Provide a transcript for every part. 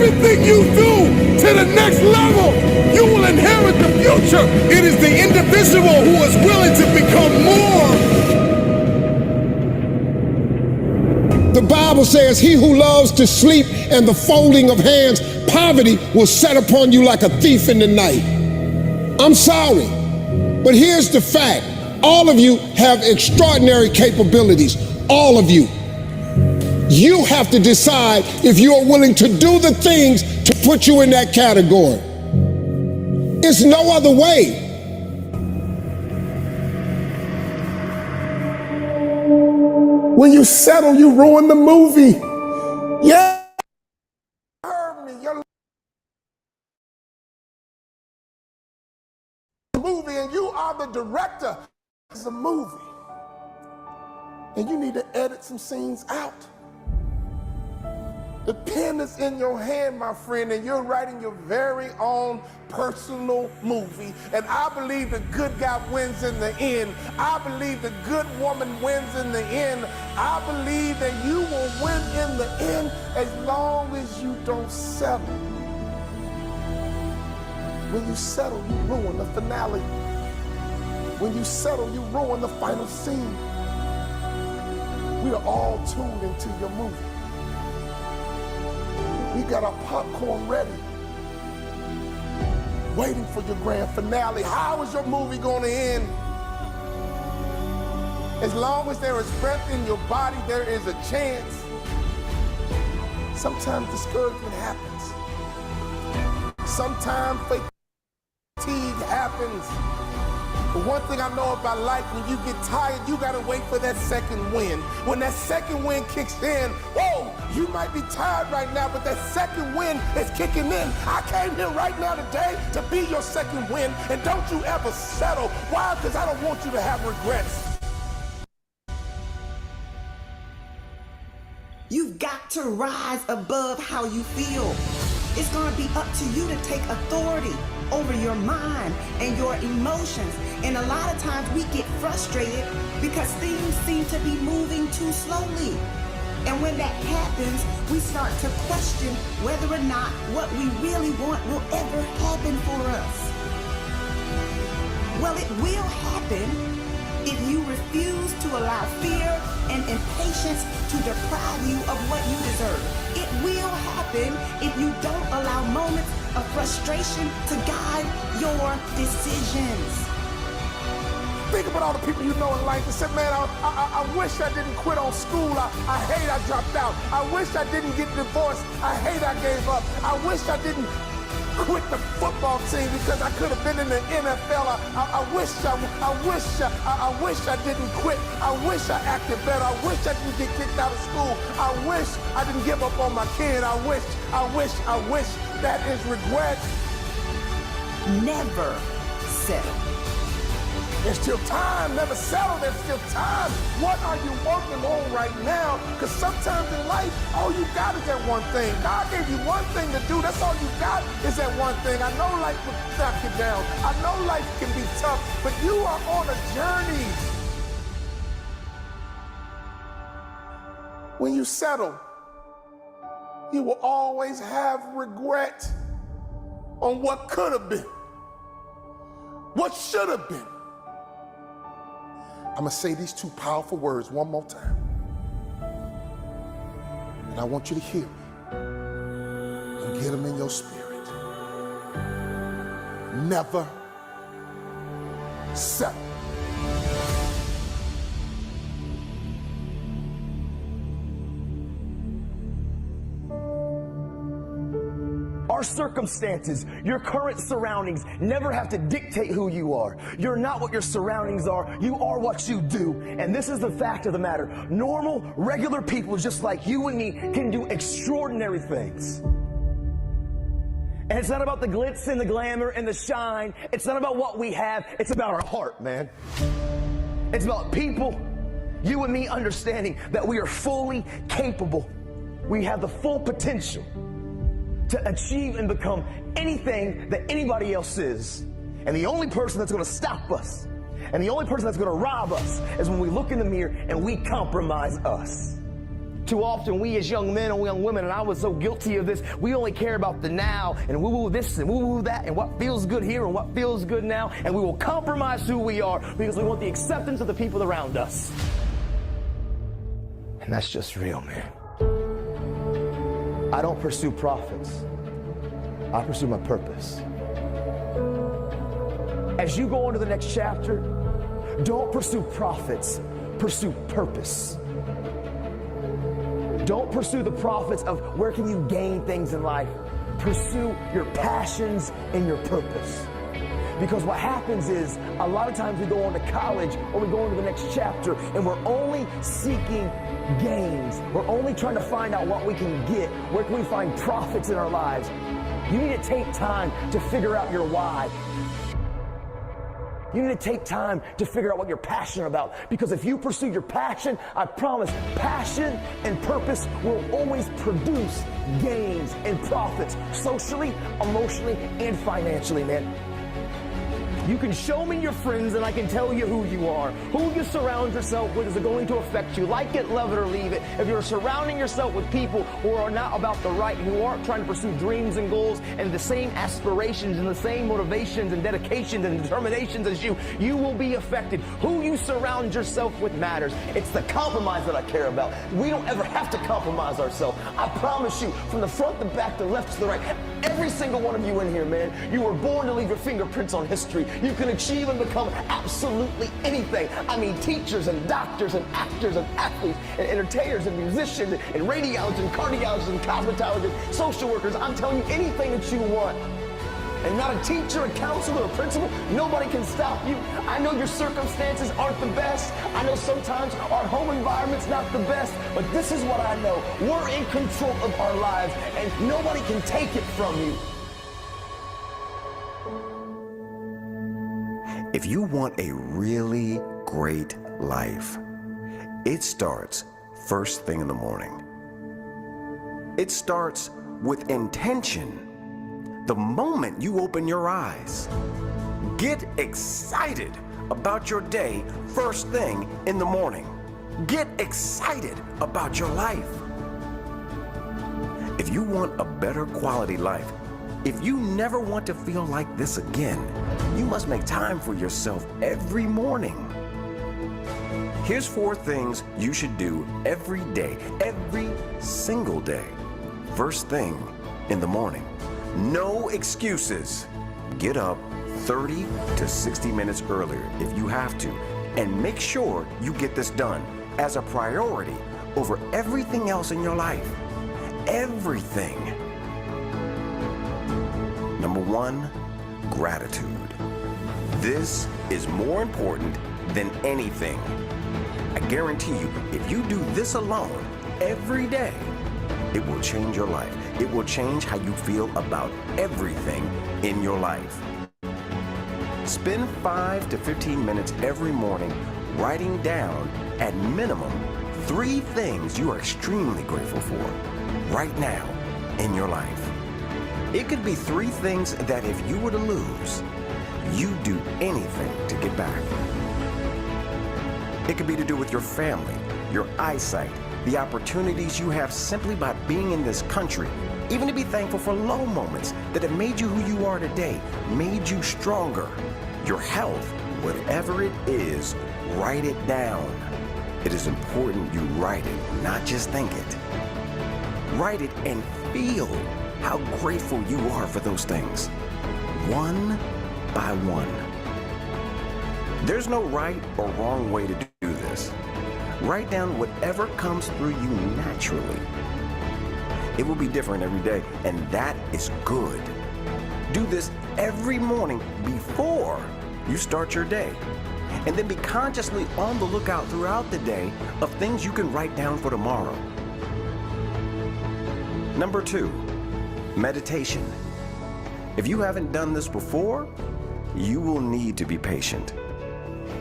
everything you do to the next level, you will inherit the future. It is the individual who is willing to become more. The Bible says, he who loves to sleep and the folding of hands, poverty will set upon you like a thief in the night. I'm sorry, but here's the fact. All of you have extraordinary capabilities. All of you. You have to decide if you are willing to do the things to put you in that category. It's no other way. When you settle, you ruin the movie. Yeah. You heard me. You're the movie and you are the director. It's a movie. And you need to edit some scenes out. The pen is in your hand, my friend, and you're writing your very own personal movie. And I believe the good guy wins in the end. I believe the good woman wins in the end. I believe that you will win in the end as long as you don't settle. When you settle, you ruin the finale. When you settle, you ruin the final scene. We are all tuned into your movie. We got our popcorn ready, waiting for your grand finale. How is your movie going to end? As long as there is breath in your body, there is a chance. Sometimes discouragement happens. Sometimes fatigue happens. But one thing I know about life, when you get tired, you gotta wait for that second wind. When that second wind kicks in, whoa, you might be tired right now, but that second wind is kicking in. I came here right now today to be your second wind, and don't you ever settle. Why? Because I don't want you to have regrets. You've got to rise above how you feel. It's gonna be up to you to take authority over your mind and your emotions. And a lot of times we get frustrated because things seem to be moving too slowly. And when that happens, we start to question whether or not what we really want will ever happen for us. Well, it will happen if you refuse to allow fear and impatience to deprive you of what you deserve. It will happen if you don't allow moments of frustration to guide your decisions. Think about all the people you know in life that said, man, I wish I didn't quit on school. I hate I dropped out. I wish I didn't get divorced. I hate I gave up. I wish I didn't quit the football team because I could have been in the NFL. I wish I didn't quit. I wish I acted better. I wish I didn't get kicked out of school. I wish I didn't give up on my kid. I wish. That is regret. Never settle. There's still time. Never settle. There's still time. What are you working on right now? Because sometimes in life, all you got is that one thing. God gave you one thing to do. That's all you got is that one thing. I know life will knock you down. I know life can be tough, but you are on a journey. When you settle, you will always have regret on what could have been, what should have been. I'm gonna say these two powerful words one more time. And I want you to hear me and get them in your spirit. Never settle. Our circumstances, your current surroundings never have to dictate who you are. You're not what your surroundings are. You are what you do. And this is the fact of the matter. Normal, regular people just like you and me can do extraordinary things. And it's not about the glitz and the glamour and the shine. It's not about what we have. It's about our heart, man. It's about people, you and me, understanding that we are fully capable. We have the full potential to achieve and become anything that anybody else is. And the only person that's gonna stop us, and the only person that's gonna rob us, is when we look in the mirror and we compromise us. Too often we as young men and young women, and I was so guilty of this, we only care about the now and woo-woo this and woo-woo that and what feels good here and what feels good now, and we will compromise who we are because we want the acceptance of the people around us. And that's just real, man. I don't pursue profits. I pursue my purpose. As you go on to the next chapter, don't pursue profits, pursue purpose. Don't pursue the profits of where can you gain things in life. Pursue your passions and your purpose. Because what happens is, a lot of times we go on to college or we go on to the next chapter and we're only seeking gains. We're only trying to find out what we can get. Where can we find profits in our lives? You need to take time to figure out your why. You need to take time to figure out what you're passionate about. Because if you pursue your passion, I promise, passion and purpose will always produce gains and profits, socially, emotionally, and financially, man. You can show me your friends and I can tell you who you are. Who you surround yourself with is going to affect you. Like it, love it, or leave it. If you're surrounding yourself with people who are not about the right, who aren't trying to pursue dreams and goals and the same aspirations and the same motivations and dedications and determinations as you, you will be affected. Who you surround yourself with matters. It's the compromise that I care about. We don't ever have to compromise ourselves. I promise you, from the front, the back, the left to the right, every single one of you in here, man, you were born to leave your fingerprints on history. You can achieve and become absolutely anything. I mean, teachers and doctors and actors and athletes and entertainers and musicians and radiologists and cardiologists and cosmetologists, social workers. I'm telling you, anything that you want. And not a teacher, a counselor, a principal, nobody can stop you. I know your circumstances aren't the best. I know sometimes our home environment's not the best, but this is what I know. We're in control of our lives, and nobody can take it from you. If you want a really great life, it starts first thing in the morning. It starts with intention. The moment you open your eyes, get excited about your day first thing in the morning. Get excited about your life. If you want a better quality life, if you never want to feel like this again, you must make time for yourself every morning. Here's 4 things you should do every day, every single day, first thing in the morning. No excuses. Get up 30 to 60 minutes earlier if you have to, and make sure you get this done as a priority over everything else in your life. Everything. Number 1, gratitude. This is more important than anything. I guarantee you, if you do this alone every day, it will change your life. It will change how you feel about everything in your life. Spend 5 to 15 minutes every morning writing down at minimum 3 things you are extremely grateful for right now in your life. It could be 3 things that if you were to lose, you'd do anything to get back. It could be to do with your family, your eyesight, the opportunities you have simply by being in this country, even to be thankful for low moments that have made you who you are today, made you stronger. Your health, whatever it is, write it down. It is important you write it, not just think it. Write it and feel how grateful you are for those things, one by one. There's no right or wrong way to do this. Write down whatever comes through you naturally. It will be different every day, and that is good. Do this every morning before you start your day, and then be consciously on the lookout throughout the day of things you can write down for tomorrow. Number 2, meditation. If you haven't done this before, you will need to be patient.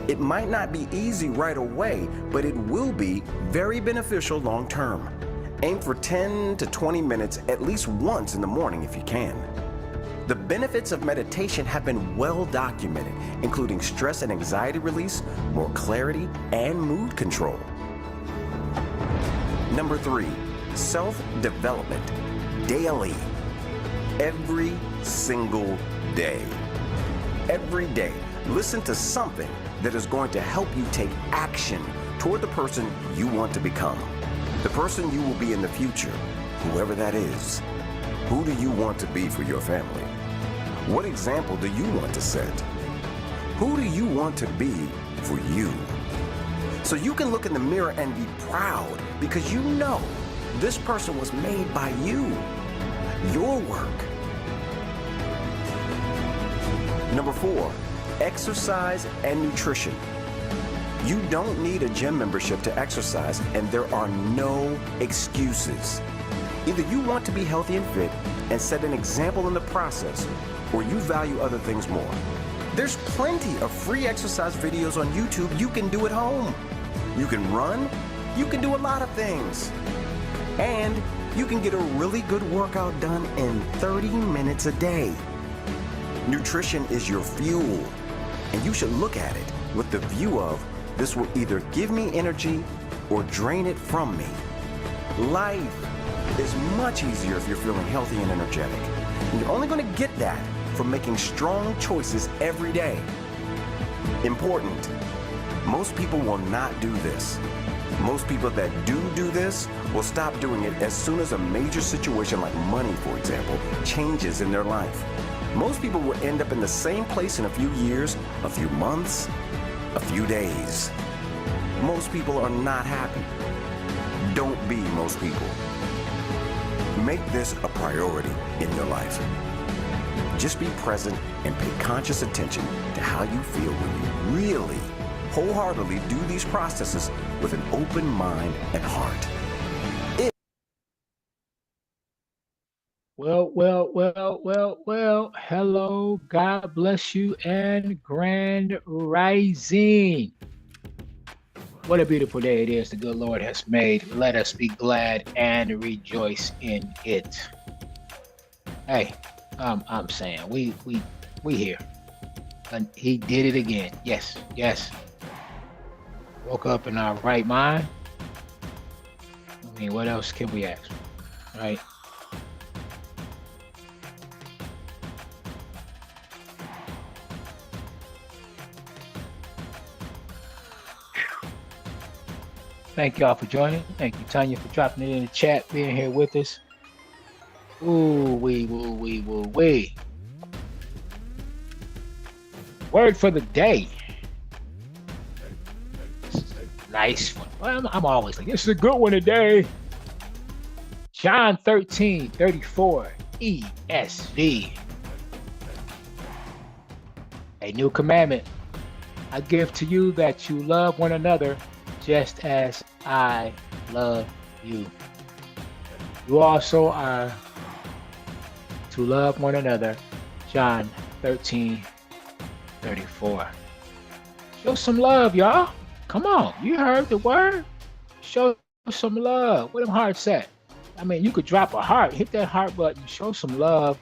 It might not be easy right away, but it will be very beneficial long term. Aim for 10 to 20 minutes at least once in the morning if you can. The benefits of meditation have been well documented, including stress and anxiety release, more clarity, and mood control. Number 3, self-development. Daily. Every single day. Every day, listen to something that is going to help you take action toward the person you want to become. The person you will be in the future, whoever that is. Who do you want to be for your family? What example do you want to set? Who do you want to be for you? So you can look in the mirror and be proud because you know this person was made by you. Your work. Number 4, exercise and nutrition. You don't need a gym membership to exercise, and there are no excuses. Either you want to be healthy and fit and set an example in the process, or you value other things more. There's plenty of free exercise videos on YouTube you can do at home. You can run, you can do a lot of things. And you can get a really good workout done in 30 minutes a day. Nutrition is your fuel, and you should look at it with the view of this will either give me energy or drain it from me. Life is much easier if you're feeling healthy and energetic. And you're only going to get that from making strong choices every day. Important. Most people will not do this. Most people that do this will stop doing it as soon as a major situation like money, for example, changes in their life. Most people will end up in the same place in a few years, a few months, a few days. Most people are not happy. Don't be most people. Make this a priority in your life. Just be present and pay conscious attention to how you feel when you really, wholeheartedly do these processes with an open mind and heart. Well. Hello, God bless you, and grand rising. What a beautiful day it is the good Lord has made. Let us be glad and rejoice in it. Hey, I'm saying we here. And he did it again. Yes. Woke up in our right mind. I mean, what else can we ask? Right? Thank y'all for joining. Thank you, Tanya, for dropping it in the chat, being here with us. Ooh, wee. Word for the day. This is a nice one. Well, I'm always like, this is a good one today. John 13:34 ESV. A new commandment I give to you, that you love one another just as I love you. You also are to love one another. John 13:34. Show some love, y'all. Come on. You heard the word. Show some love. Where them hearts at? I mean, you could drop a heart. Hit that heart button. Show some love.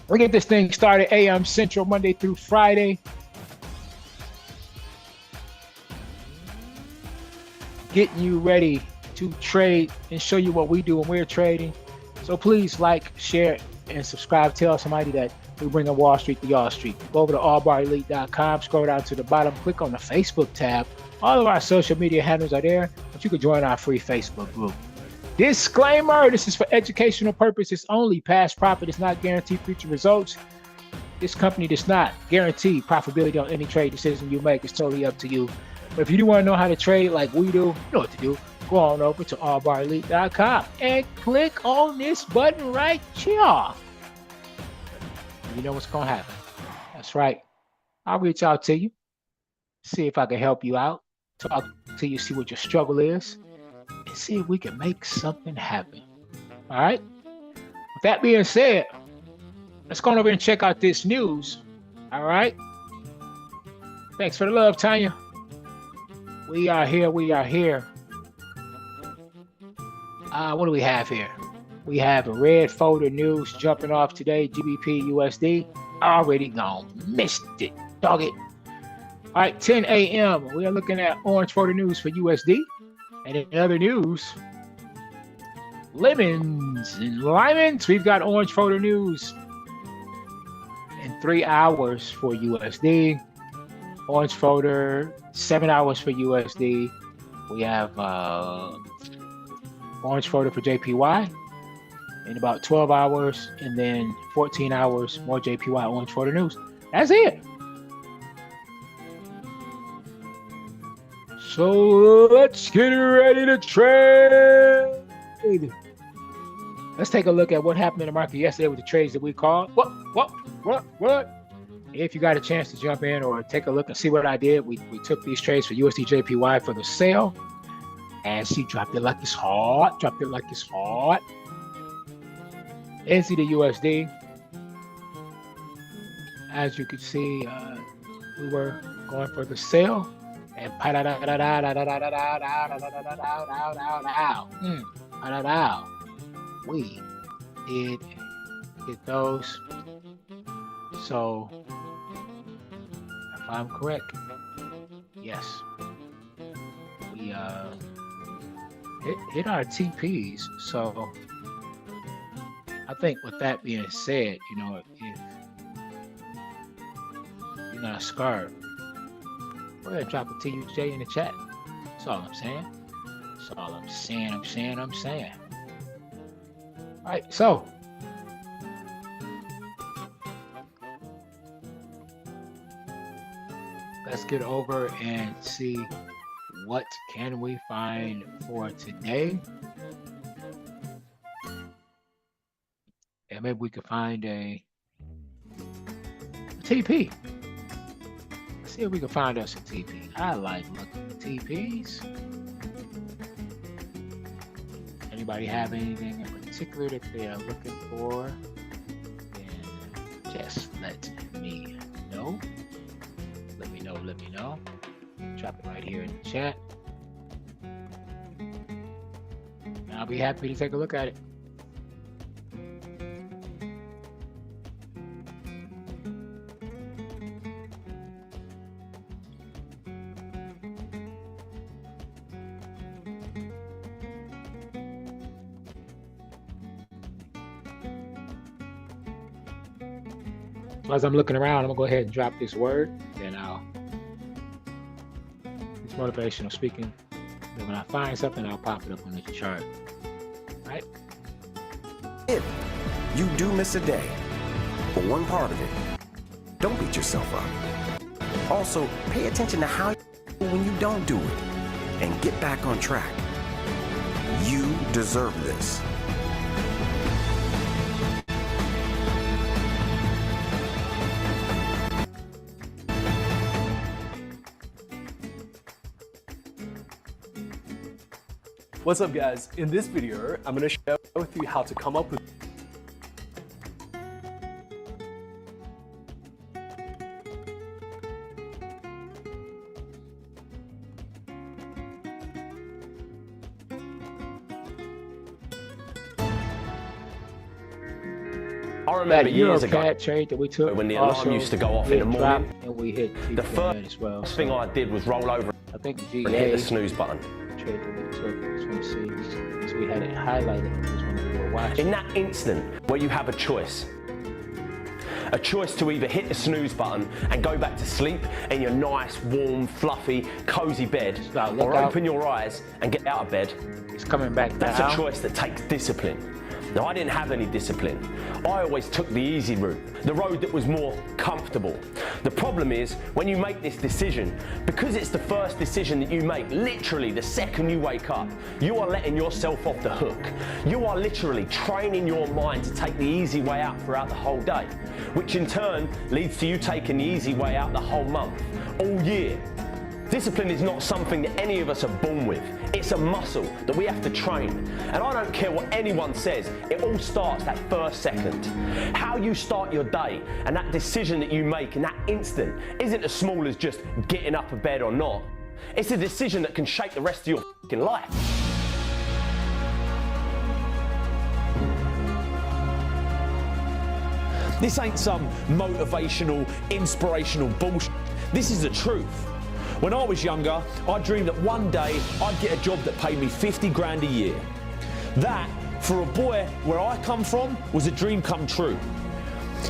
We get this thing started AM Central, Monday through Friday. Getting you ready to trade and show you what we do when we're trading. So please like, share, and subscribe. Tell somebody that we bring in Wall Street to y'all street. Go over to allbarelite.com, scroll down to the bottom, click on the Facebook tab. All of our social media handles are there, but you can join our free Facebook group. Disclaimer, this is for educational purposes only. Past profit is not guaranteed future results. This company does not guarantee profitability on any trade decision you make. It's totally up to you. But if you do want to know how to trade like we do, you know what to do. Go on over to allbarelite.com and click on this button right here. You know what's going to happen. That's right. I'll reach out to you, see if I can help you out, talk to you, see what your struggle is, and see if we can make something happen. All right? With that being said, let's go on over and check out this news. All right? Thanks for the love, Tanya. We are here. What do we have here? We have a red folder news jumping off today. GBP USD already gone. Missed it. Dog it. All right, 10 a.m. We are looking at orange photo news for USD. And in other news, lemons and limons. We've got orange photo news in 3 hours for USD. Orange photo, 7 hours for USD. We have orange photo for JPY in about 12 hours, and then 14 hours more JPY orange photo news. That's it. So let's get ready to trade. Let's take a look at what happened in the market yesterday with the trades that we called. What? If you got a chance to jump in or take a look and see what I did, we took these trades for USD JPY for the sale. And she dropped it like it's hot. NC to USD. As you can see, we were going for the sale. And we did get those. So, if I'm correct, yes, we hit our TPs. So, I think with that being said, you know, if you're not scarred, go ahead and drop a TUJ in the chat. That's all I'm saying. All right, so let's get over and see what can we find for today. And maybe we could find a TP. Let's see if we can find us a TP. I like looking at TPs. Anybody have anything in particular that they are looking for? Then just let me know. Let me know. Drop it right here in the chat. And I'll be happy to take a look at it. So as I'm looking around, I'm gonna go ahead and drop this word, and it's motivational speaking. And when I find something, I'll pop it up on the chart. All right? If you do miss a day, or one part of it, don't beat yourself up. Also, pay attention to how you feel when you don't do it, and get back on track. You deserve this. What's up guys? In this video, I'm going to share with you how to come up with I remember years ago trade that we took when the alarm used to go off in the morning. And we hit the first thing I did was roll over I think and hit the snooze button. Trade that we took, because we had it highlighted because when we were watching. In that instant where you have a choice to either hit the snooze button and go back to sleep in your nice, warm, fluffy, cozy bed, or open your eyes and get out of bed. It's coming back down. That's a choice that takes discipline. Now, I didn't have any discipline. I always took the easy route, the road that was more comfortable. The problem is, when you make this decision, because it's the first decision that you make, literally the second you wake up, you are letting yourself off the hook. You are literally training your mind to take the easy way out throughout the whole day, which in turn leads to you taking the easy way out the whole month, all year. Discipline is not something that any of us are born with. It's a muscle that we have to train. And I don't care what anyone says, it all starts that first second. How you start your day and that decision that you make in that instant isn't as small as just getting up a bed or not. It's a decision that can shape the rest of your f***ing life. This ain't some motivational, inspirational bullshit. This is the truth. When I was younger, I dreamed that one day I'd get a job that paid me 50 grand a year. That, for a boy where I come from, was a dream come true.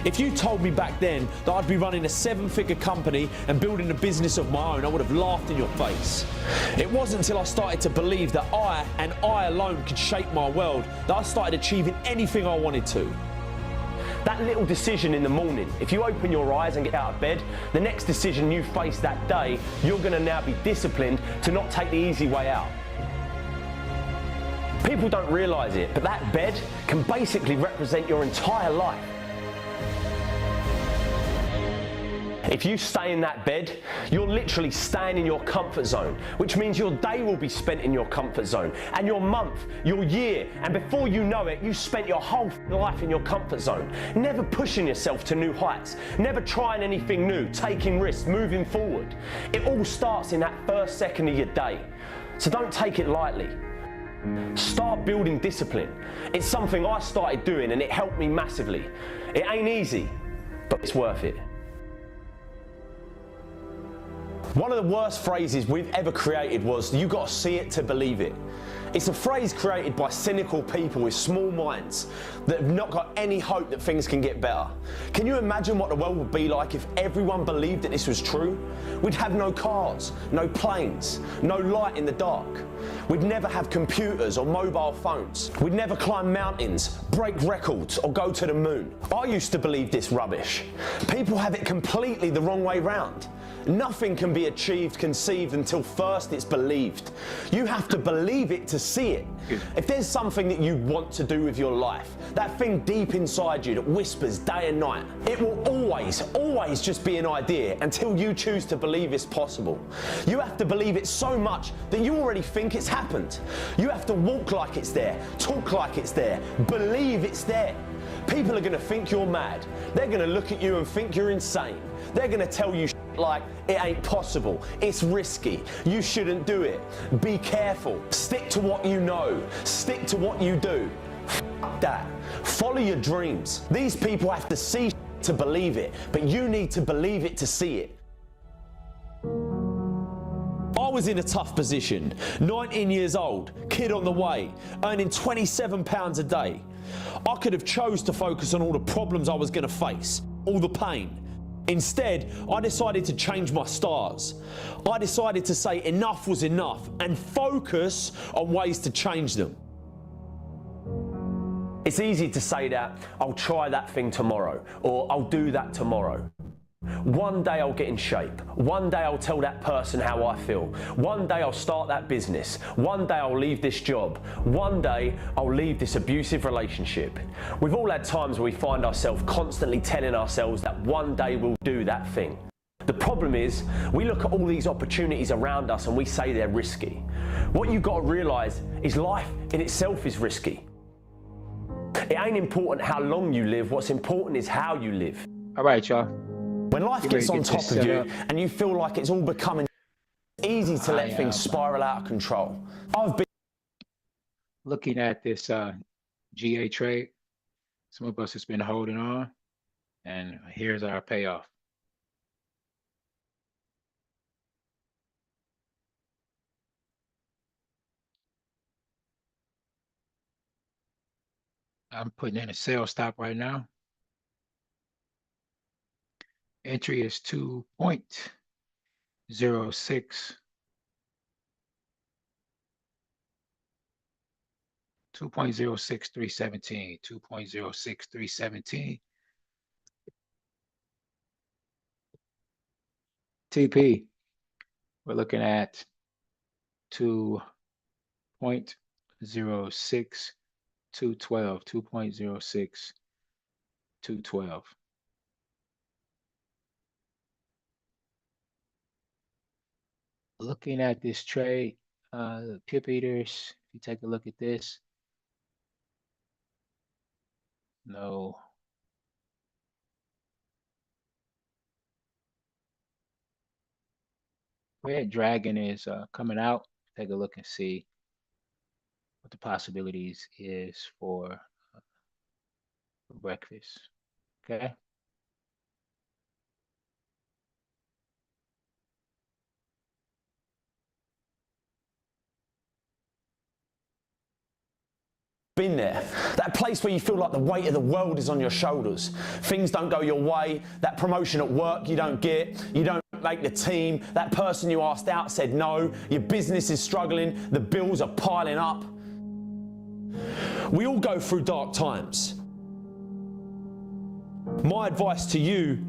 If you told me back then that I'd be running a 7-figure company and building a business of my own, I would have laughed in your face. It wasn't until I started to believe that I, and I alone, could shape my world that I started achieving anything I wanted to. That little decision in the morning, if you open your eyes and get out of bed, the next decision you face that day, you're going to now be disciplined to not take the easy way out. People don't realise it, but that bed can basically represent your entire life. If you stay in that bed, you're literally staying in your comfort zone, which means your day will be spent in your comfort zone, and your month, your year, and before you know it, you spent your whole life in your comfort zone, never pushing yourself to new heights, never trying anything new, taking risks, moving forward. It all starts in that first second of your day, so don't take it lightly. Start building discipline. It's something I started doing and it helped me massively. It ain't easy, but it's worth it. One of the worst phrases we've ever created was, "You gotta see it to believe it." It's a phrase created by cynical people with small minds that have not got any hope that things can get better. Can you imagine what the world would be like if everyone believed that this was true? We'd have no cars, no planes, no light in the dark. We'd never have computers or mobile phones. We'd never climb mountains, break records, or go to the moon. I used to believe this rubbish. People have it completely the wrong way round. Nothing can be achieved, conceived until first it's believed. You have to believe it to see it. If there's something that you want to do with your life, that thing deep inside you that whispers day and night, it will always just be an idea until you choose to believe it's possible. You have to believe it so much that you already think it's happened. You have to walk like it's there, talk like it's there, believe it's there. People are going to think you're mad. They're going to look at you and think you're insane. They're going to tell you like, it ain't possible, it's risky, you shouldn't do it, be careful, stick to what you know, stick to what you do. F that. Follow your dreams. These people have to see to believe it, but you need to believe it to see it. I was in a tough position, 19 years old, kid on the way, earning £27 a day. I could have chose to focus on all the problems I was going to face, all the pain. Instead, I decided to change my stars. I decided to say enough was enough and focus on ways to change them. It's easy to say that, I'll try that thing tomorrow, or I'll do that tomorrow. One day I'll get in shape. One day I'll tell that person how I feel. One day I'll start that business. One day I'll leave this job. One day I'll leave this abusive relationship. We've all had times where we find ourselves constantly telling ourselves that one day we'll do that thing. The problem is, we look at all these opportunities around us and we say they're risky. What you've got to realise is life in itself is risky. It ain't important how long you live, what's important is how you live. All right, y'all. When life gets on top of you and you feel like it's all becoming easy to let things spiral out of control. I've been looking at this GA trade. Some of us has been holding on, and here's our payoff. I'm putting in a sell stop right now. Entry is 2.06. 2.06317. 2.06317. TP, we're looking at 2.06212. 2.06212. Looking at this trade, pip eaters, if you take a look at this, no. Red Dragon is coming out. Take a look and see what the possibilities is for breakfast. Okay. Been there. That place where you feel like the weight of the world is on your shoulders. Things don't go your way. That promotion at work you don't get. You don't make the team. That person you asked out said no. Your business is struggling. The bills are piling up. We all go through dark times. My advice to you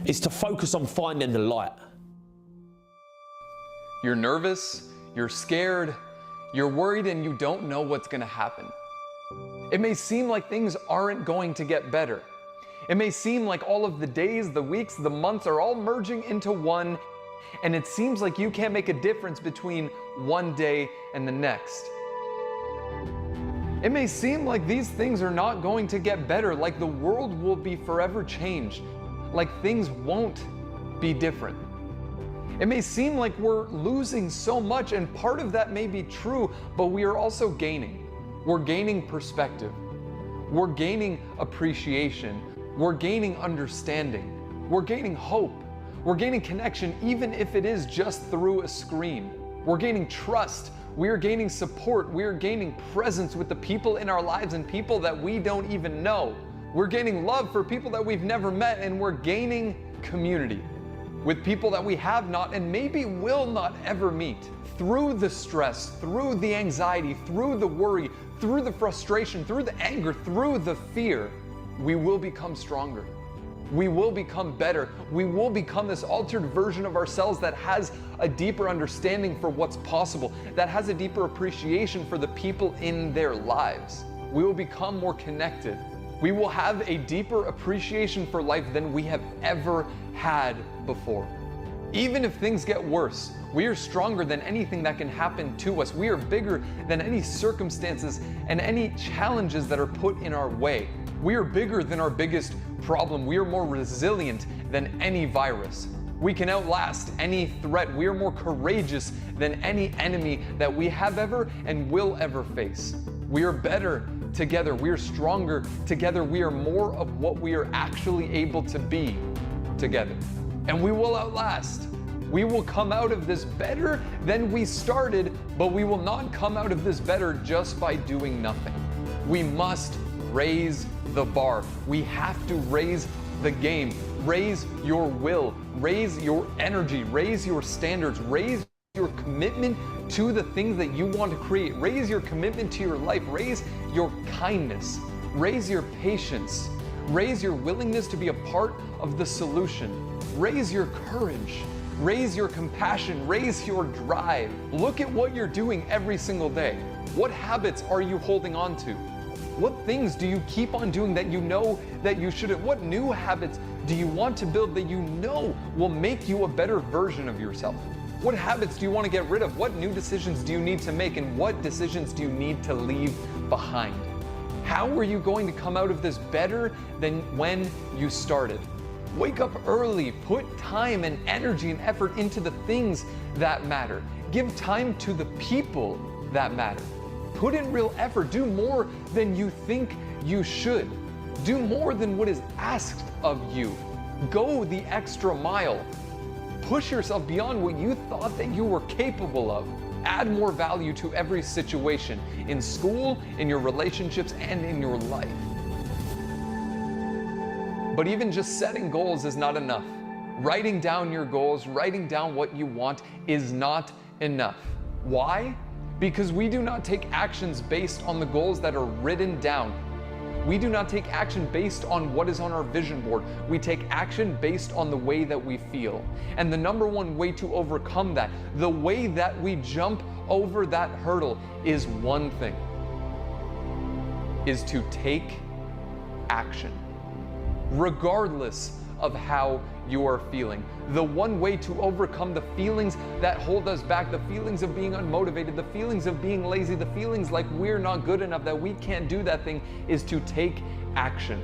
is to focus on finding the light. You're nervous, you're scared, you're worried, and you don't know what's going to happen. It may seem like things aren't going to get better. It may seem like all of the days, the weeks, the months are all merging into one, and it seems like you can't make a difference between one day and the next. It may seem like these things are not going to get better, like the world will be forever changed, like things won't be different. It may seem like we're losing so much, and part of that may be true, but we are also gaining. We're gaining perspective. We're gaining appreciation. We're gaining understanding. We're gaining hope. We're gaining connection, even if it is just through a screen. We're gaining trust. We are gaining support. We are gaining presence with the people in our lives and people that we don't even know. We're gaining love for people that we've never met, and we're gaining community with people that we have not and maybe will not ever meet. Through the stress, through the anxiety, through the worry, through the frustration, through the anger, through the fear, we will become stronger. We will become better. We will become this altered version of ourselves that has a deeper understanding for what's possible, that has a deeper appreciation for the people in their lives. We will become more connected. We will have a deeper appreciation for life than we have ever had before. Even if things get worse, we are stronger than anything that can happen to us. We are bigger than any circumstances and any challenges that are put in our way. We are bigger than our biggest problem. We are more resilient than any virus. We can outlast any threat. We are more courageous than any enemy that we have ever and will ever face. We are better together. We are stronger together. We are more of what we are actually able to be together. And we will outlast. We will come out of this better than we started, but we will not come out of this better just by doing nothing. We must raise the bar. We have to raise the game. Raise your will. Raise your energy. Raise your standards. Raise your commitment to the things that you want to create. Raise your commitment to your life. Raise your kindness. Raise your patience. Raise your willingness to be a part of the solution. Raise your courage. Raise your compassion. Raise your drive. Look at what you're doing every single day. What habits are you holding on to? What things do you keep on doing that you know that you shouldn't? What new habits do you want to build that you know will make you a better version of yourself? What habits do you want to get rid of? What new decisions do you need to make? And what decisions do you need to leave behind? How are you going to come out of this better than when you started? Wake up early, put time and energy and effort into the things that matter. Give time to the people that matter. Put in real effort. Do more than you think you should. Do more than what is asked of you. Go the extra mile. Push yourself beyond what you thought that you were capable of. Add more value to every situation, in school, in your relationships, and in your life. But even just setting goals is not enough. Writing down your goals, writing down what you want is not enough. Why? Because we do not take actions based on the goals that are written down. We do not take action based on what is on our vision board. We take action based on the way that we feel. And the number one way to overcome that, the way that we jump over that hurdle, is one thing, is to take action. Regardless of how you are feeling. The one way to overcome the feelings that hold us back, the feelings of being unmotivated, the feelings of being lazy, the feelings like we're not good enough, that we can't do that thing, is to take action.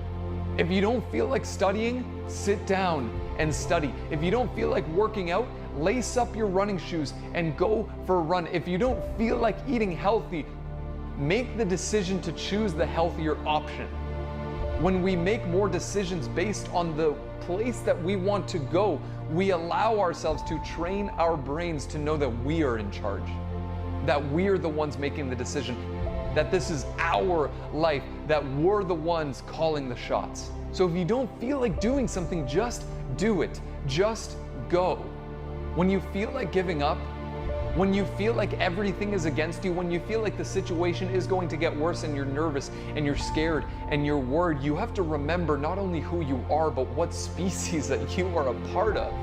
If you don't feel like studying, sit down and study. If you don't feel like working out, lace up your running shoes and go for a run. If you don't feel like eating healthy, make the decision to choose the healthier option. When we make more decisions based on the place that we want to go, we allow ourselves to train our brains to know that we are in charge. that we're the ones making the decision, that this is our life, that we're the ones calling the shots. So if you don't feel like doing something, just do it. Just go. When you feel like giving up, when you feel like everything is against you, when you feel like the situation is going to get worse and you're nervous and you're scared and you're worried, you have to remember not only who you are, but what species that you are a part of.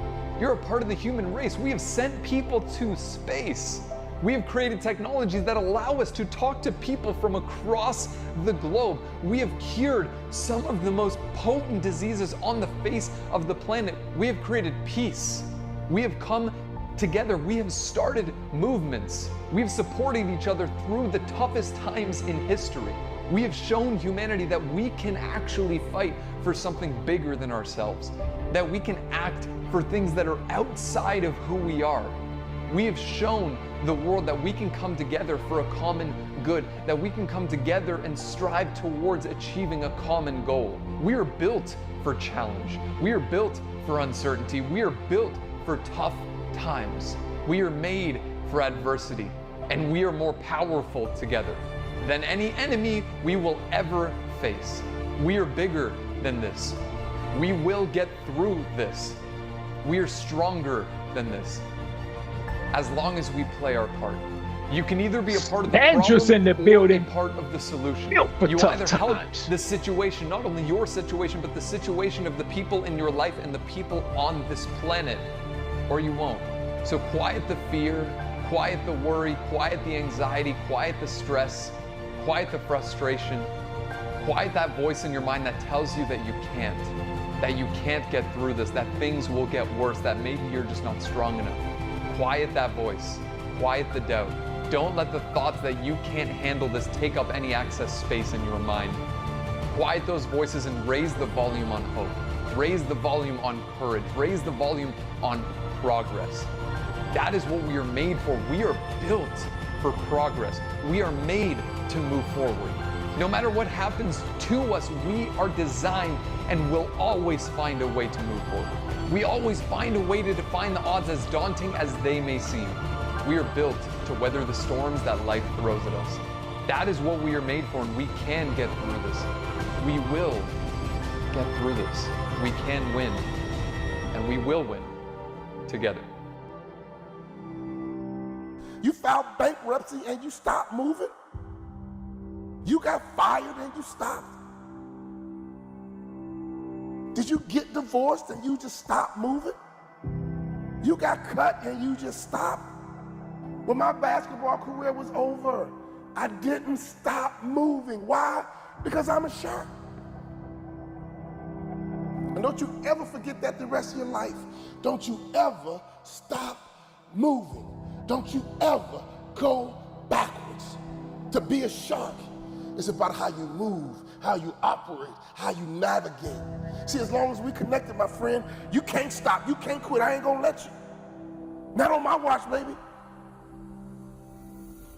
You're a part of the human race. We have sent people to space. We have created technologies that allow us to talk to people from across the globe. We have cured some of the most potent diseases on the face of the planet. We have created peace. We have come together. We have started movements. We've supported each other through the toughest times in history. We have shown humanity that we can actually fight for something bigger than ourselves, that we can act for things that are outside of who we are. We have shown the world that we can come together for a common good, that we can come together and strive towards achieving a common goal. We are built for challenge. We are built for uncertainty. We are built for tough times. We are made for adversity, and we are more powerful together than any enemy we will ever face. We are bigger than this. We will get through this. We are stronger than this, as long as we play our part. You can either be a part of the Dangerous in the problem building. or a part of the solution. Built for You tough either help times. the situation, not only your situation, but the situation of the people in your life and the people on this planet, or you won't. So quiet the fear, quiet the worry, quiet the anxiety, quiet the stress, quiet the frustration, quiet that voice in your mind that tells you that you can't get through this, that things will get worse, that maybe you're just not strong enough. Quiet that voice, quiet the doubt. Don't let the thoughts that you can't handle this take up any access space in your mind. Quiet those voices and raise the volume on hope. Raise the volume on courage. Raise the volume on progress. That is what we are made for. We are built for progress. We are made to move forward. No matter what happens to us, we are designed and will always find a way to move forward. We always find a way to define the odds, as daunting as they may seem. We are built to weather the storms that life throws at us. That is what we are made for, and we can get through this. We will get through this. We can win, and we will win together. You filed bankruptcy and you stopped moving. You got fired and you stopped. Did you get divorced and you just stopped moving? You got cut and you just stopped. When my basketball career was over, I didn't stop moving. Why? Because I'm a shark. And don't you ever forget that the rest of your life. Don't you ever stop moving. Don't you ever go backwards. To be a shark is about how you move, how you operate, how you navigate. See, as long as we connected, my friend, you can't stop, you can't quit. I ain't gonna let you. Not on my watch, baby.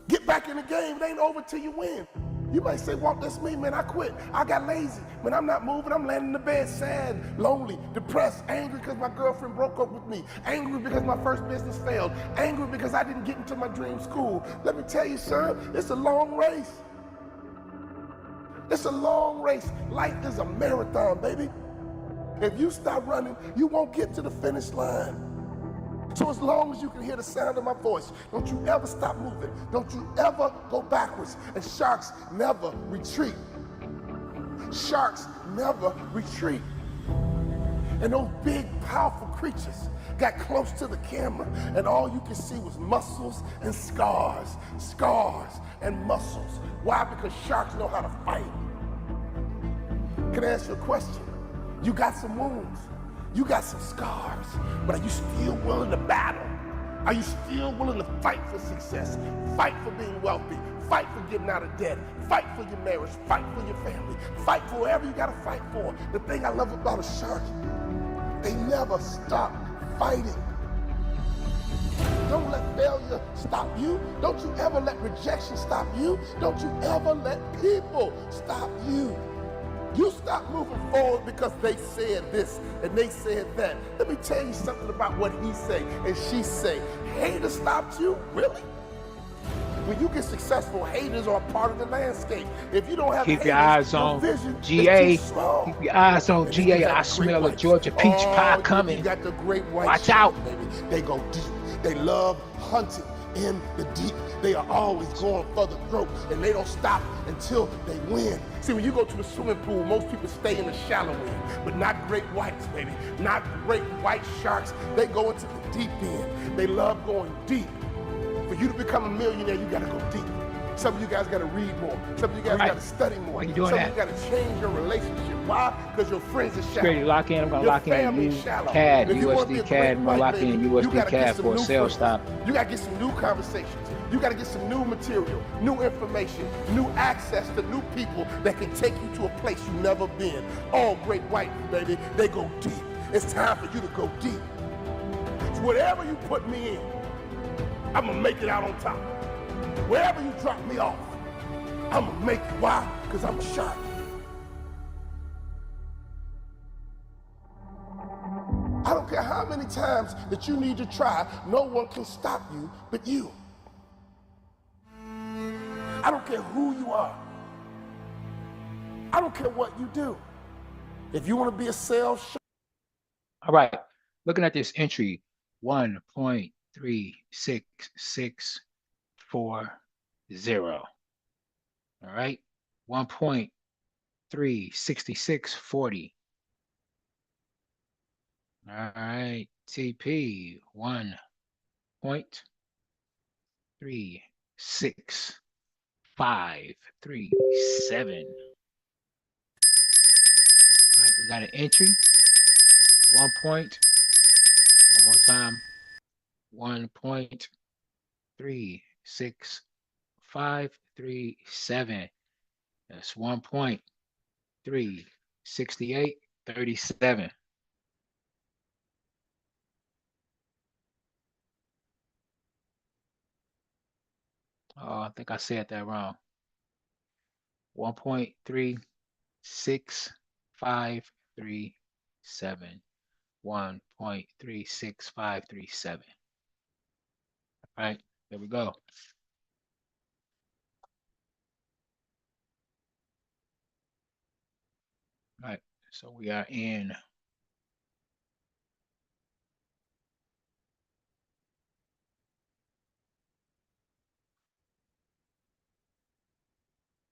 Get back in the game. It ain't over till you win. You might say, Walt, that's me, man. I quit. I got lazy. Man, I'm not moving. I'm laying in the bed sad, lonely, depressed, angry because my girlfriend broke up with me, angry because my first business failed, angry because I didn't get into my dream school. Let me tell you, son, it's a long race. It's a long race. Life is a marathon, baby. If you stop running, you won't get to the finish line. So as long as you can hear the sound of my voice, don't you ever stop moving. Don't you ever go backwards. And sharks never retreat. Sharks never retreat. And those big, powerful creatures got close to the camera, and all you could see was muscles and scars, scars and muscles. Why? Because sharks know how to fight. Can I ask you a question? You got some wounds. You got some scars, but are you still willing to battle? Are you still willing to fight for success? Fight for being wealthy. Fight for getting out of debt. Fight for your marriage. Fight for your family. Fight for whatever you gotta fight for. The thing I love about a shark, they never stop fighting. Don't let failure stop you. Don't you ever let rejection stop you. Don't you ever let people stop you. You stop moving forward because they said this and they said that. Let me tell you something about what he say and she say. Haters stopped you? Really? When you get successful, haters are a part of the landscape. If you don't have Keep haters, your eyes your on vision GA. is too small. Keep your eyes on And GA. you got I the smell great a Georgia peach whites. pie You coming. got the great white Watch sharks, out. baby. They go deep. They love hunting in the deep. They are always going for the throat, and they don't stop until they win. See, when you go to a swimming pool, most people stay in the shallow end, but not great whites, baby. Not great white sharks. They go into the deep end. They love going deep. For you to become a millionaire, you gotta go deep. Some of you guys gotta read more. Some of you guys gotta study more. Why you doing Some that? of you gotta change your relationship. Why? Because your friends are shallow. Ready to lock in? I'm gonna Your lock in family U is shallow. CAD, If you wanna be a USD CAD. I'm great gonna white lock in baby, you USD gotta get CAD some for a new sales friends. stop. You gotta get some new conversations. You gotta get some new material, new information, new access to new people that can take you to a place you've never been. All great white, baby, they go deep. It's time for you to go deep. So whatever you put me in, I'm gonna make it out on top. Wherever you drop me off, I'm gonna make it. Why? Because I'm a shark. I don't care how many times that you need to try, no one can stop you but you. I don't care who you are. I don't care what you do. If you want to be a sales shark. All right, looking at this entry, 1.36640. All right, 1.36640. All right, TP 1.36537. All right, we got an entry. 1.36537. That's 1.36837. Oh, I think I said that wrong. 1.36537. 1.36537. All right, there we go. All right, so we are in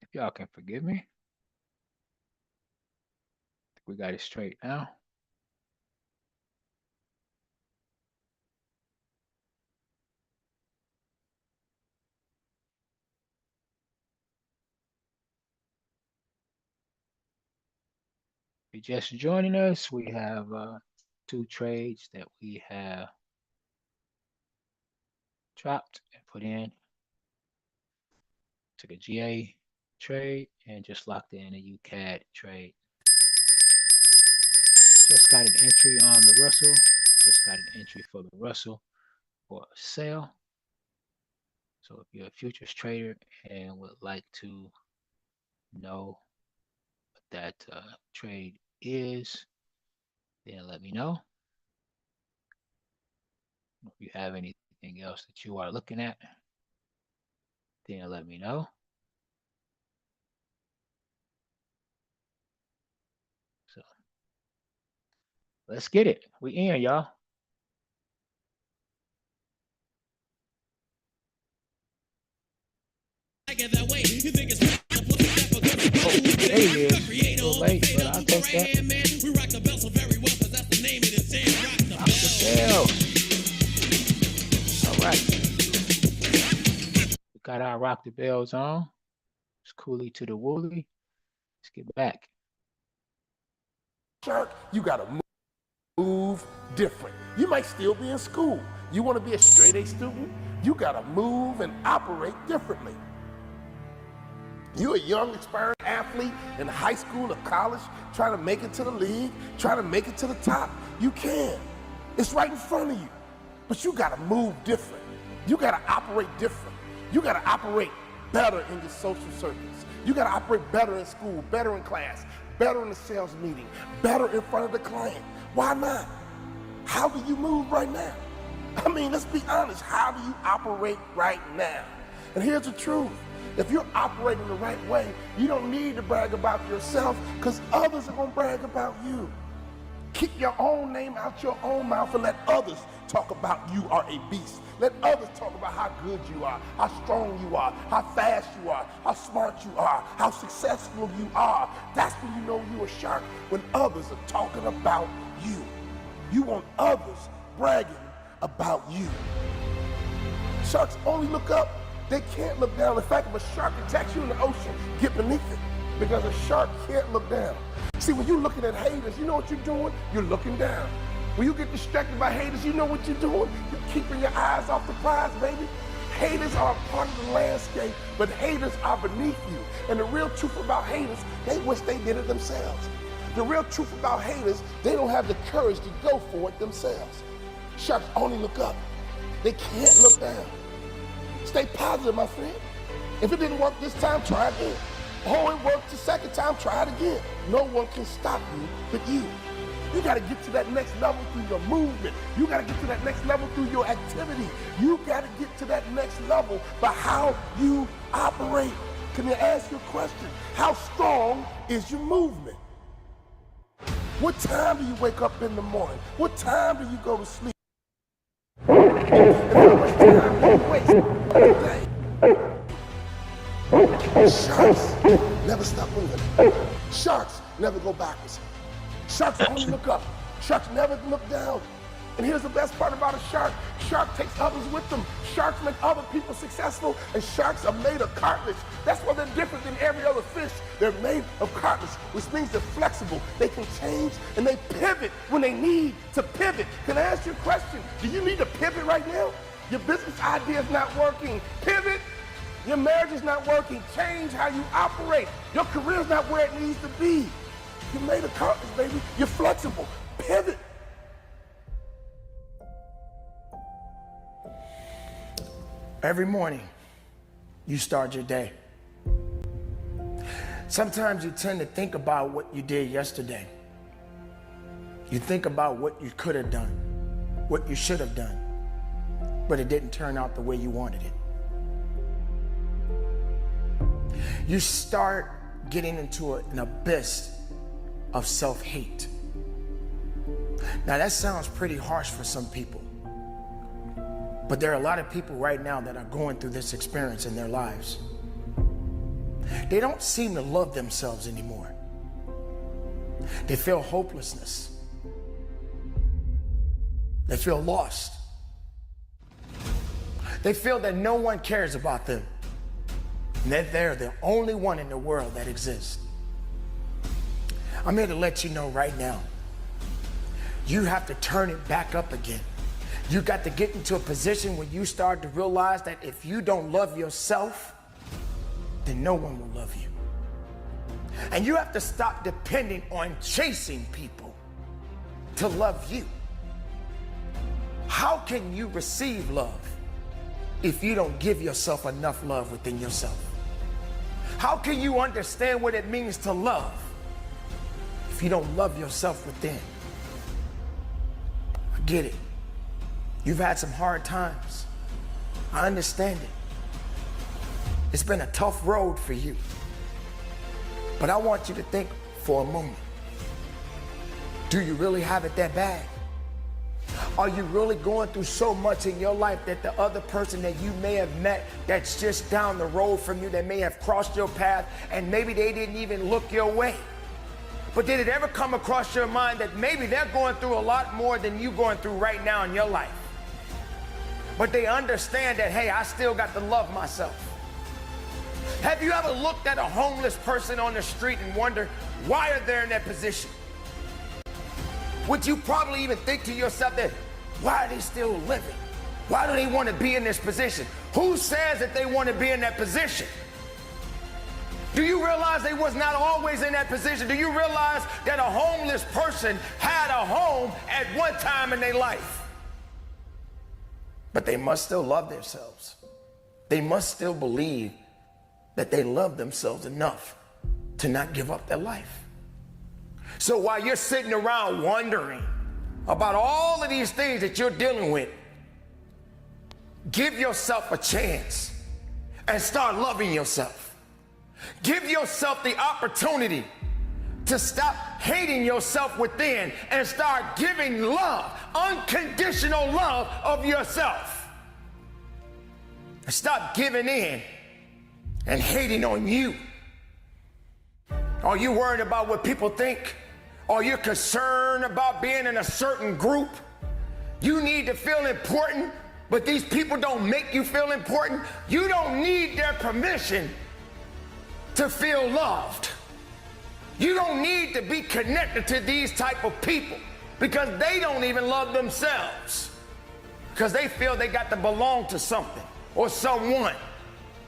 if y'all can forgive me. I think we got it straight now. If you're just joining us, we have two trades that we have dropped and put in. Took a GA trade and just locked in a UCAD trade. Just got an entry on the Russell. Just got an entry for the Russell for a sale. So if you're a futures trader and would like to know what that trade is, then let me know. If you have anything else that you are looking at, then let me know. So let's get it. We in, y'all. Oh, there he is. A little late, but I'll take that. Rock the bell. All right. We got our rock the bells on. It's coolie to the woolly. Let's get back. Shark, you gotta move different. You might still be in school. You want to be a straight A student? You gotta move and operate differently. You're a young, aspiring athlete in high school or college, trying to make it to the league, trying to make it to the top. You can. It's right in front of you. But you gotta move different. You gotta operate different. You gotta operate better in your social circles. You gotta operate better in school, better in class, better in the sales meeting, better in front of the client. Why not? How do you move right now? I mean, let's be honest. How do you operate right now? And here's the truth. If you're operating the right way, you don't need to brag about yourself because others are going to brag about you. Keep your own name out your own mouth and let others talk about you are a beast. Let others talk about how good you are, how strong you are, how fast you are, how smart you are, how successful you are. That's when you know you're a shark, when others are talking about you. You want others bragging about you. Sharks only look up. They can't look down. In fact, if a shark attacks you in the ocean, get beneath it, because a shark can't look down. See, when you're looking at haters, you know what you're doing? You're looking down. When you get distracted by haters, you know what you're doing? You're keeping your eyes off the prize, baby. Haters are a part of the landscape, but haters are beneath you. And the real truth about haters, they wish they did it themselves. The real truth about haters, they don't have the courage to go for it themselves. Sharks only look up. They can't look down. Stay positive, my friend. If it didn't work this time, try again. Oh, it worked the second time, try it again. No one can stop you but you. You gotta get to that next level through your movement. You gotta get to that next level through your activity. You gotta get to that next level by how you operate. Can I ask you a question? How strong is your movement? What time do you wake up in the morning? What time do you go to sleep? And how much time do you waste every day? Sharks never stop moving. Sharks never go backwards. Sharks only look up. Sharks never look down. And here's the best part about a shark. Shark takes others with them. Sharks make other people successful, and sharks are made of cartilage. That's why they're different than every other fish. They're made of cartilage, which means they're flexible. They can change, and they pivot when they need to pivot. Can I ask you a question? Do you need to pivot right now? Your business idea is not working. Pivot. Your marriage is not working. Change how you operate. Your career is not where it needs to be. You're made of cartilage, baby. You're flexible. Pivot. Every morning, you start your day. Sometimes you tend to think about what you did yesterday. You think about what you could have done, what you should have done, but it didn't turn out the way you wanted it. You start getting into an abyss of self-hate. Now that sounds pretty harsh for some people, but there are a lot of people right now that are going through this experience in their lives. They don't seem to love themselves anymore. They feel hopelessness. They feel lost. They feel that no one cares about them, and that they're the only one in the world that exists. I'm here to let you know right now, you have to turn it back up again. You got to get into a position where you start to realize that if you don't love yourself, then no one will love you. And you have to stop depending on chasing people to love you. How can you receive love if you don't give yourself enough love within yourself? How can you understand what it means to love if you don't love yourself within? I get it. You've had some hard times. I understand it. It's been a tough road for you. But I want you to think for a moment. Do you really have it that bad? Are you really going through so much in your life that the other person that you may have met that's just down the road from you, that may have crossed your path, and maybe they didn't even look your way? But did it ever come across your mind that maybe they're going through a lot more than you going through right now in your life? But they understand that, hey, I still got to love myself. Have you ever looked at a homeless person on the street and wondered why are they in that position? Would you probably even think to yourself that, why are they still living? Why do they want to be in this position? Who says that they want to be in that position? Do you realize they was not always in that position? Do you realize that a homeless person had a home at one time in their life? But they must still love themselves. They must still believe that they love themselves enough to not give up their life. So while you're sitting around wondering about all of these things that you're dealing with, give yourself a chance. and start loving yourself. Give yourself the opportunity to stop hating yourself within and start giving love, unconditional love of yourself. And stop giving in and hating on you. Are you worried about what people think? Are you concerned about being in a certain group? You need to feel important, but these people don't make you feel important. You don't need their permission to feel loved. You don't need to be connected to these type of people because they don't even love themselves because they feel they got to belong to something or someone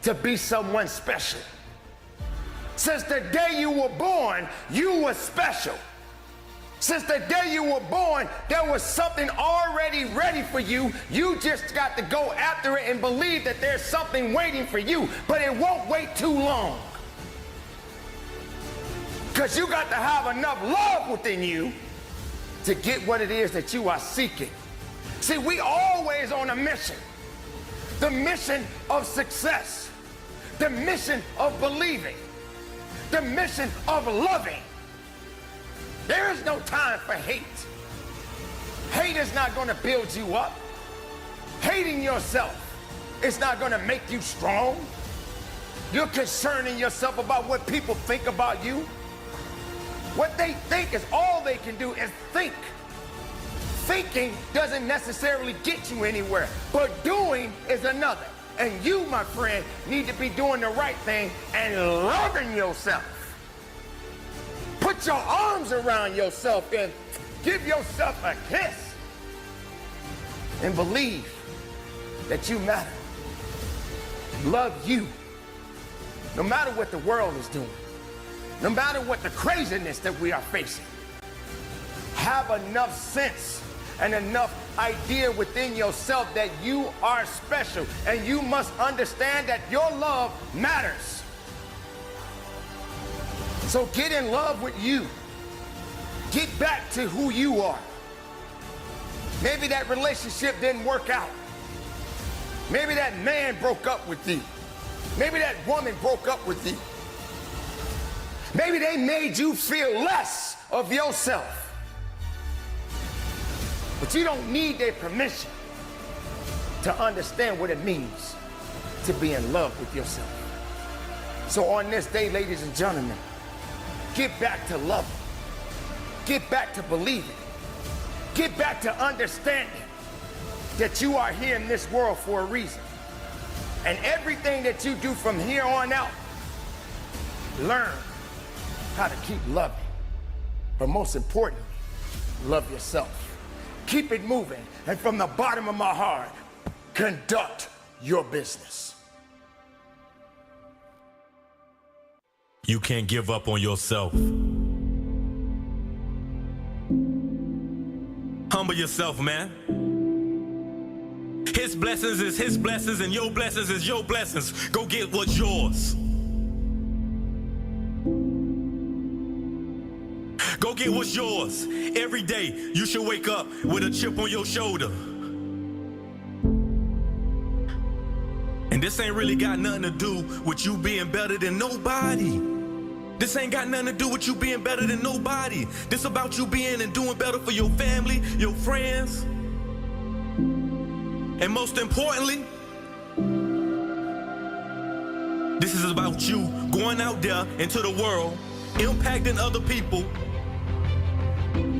to be someone special. Since the day you were born, you were special. Since the day you were born, there was something already ready for you. You just got to go after it and believe that there's something waiting for you, but it won't wait too long. Because you got to have enough love within you to get what it is that you are seeking. See, we always on a mission. The mission of success. The mission of believing. The mission of loving. There is no time for hate. Hate is not going to build you up. Hating yourself is not going to make you strong. You're concerning yourself about what people think about you. What they think is all they can do is think. Thinking doesn't necessarily get you anywhere, but doing is another. And you, my friend, need to be doing the right thing and loving yourself. Put your arms around yourself and give yourself a kiss. And believe that you matter. Love you. No matter what the world is doing. No matter what the craziness that we are facing. Have enough sense and enough idea within yourself that you are special. And you must understand that your love matters. So get in love with you. Get back to who you are. Maybe that relationship didn't work out. Maybe that man broke up with you. Maybe that woman broke up with you. Maybe they made you feel less of yourself. But you don't need their permission to understand what it means to be in love with yourself. So on this day, ladies and gentlemen, get back to loving. Get back to believing. Get back to understanding that you are here in this world for a reason. And everything that you do from here on out, learn how to keep loving. But most importantly, love yourself. Keep it moving. And from the bottom of my heart, conduct your business. You can't give up on yourself. Humble yourself, man. His blessings is his blessings and your blessings is your blessings. Go get what's yours. Go get what's yours. Every day you should wake up with a chip on your shoulder. And this ain't really got nothing to do with you being better than nobody. This ain't got nothing to do with you being better than nobody. This about you being and doing better for your family, your friends. And most importantly, this is about you going out there into the world, impacting other people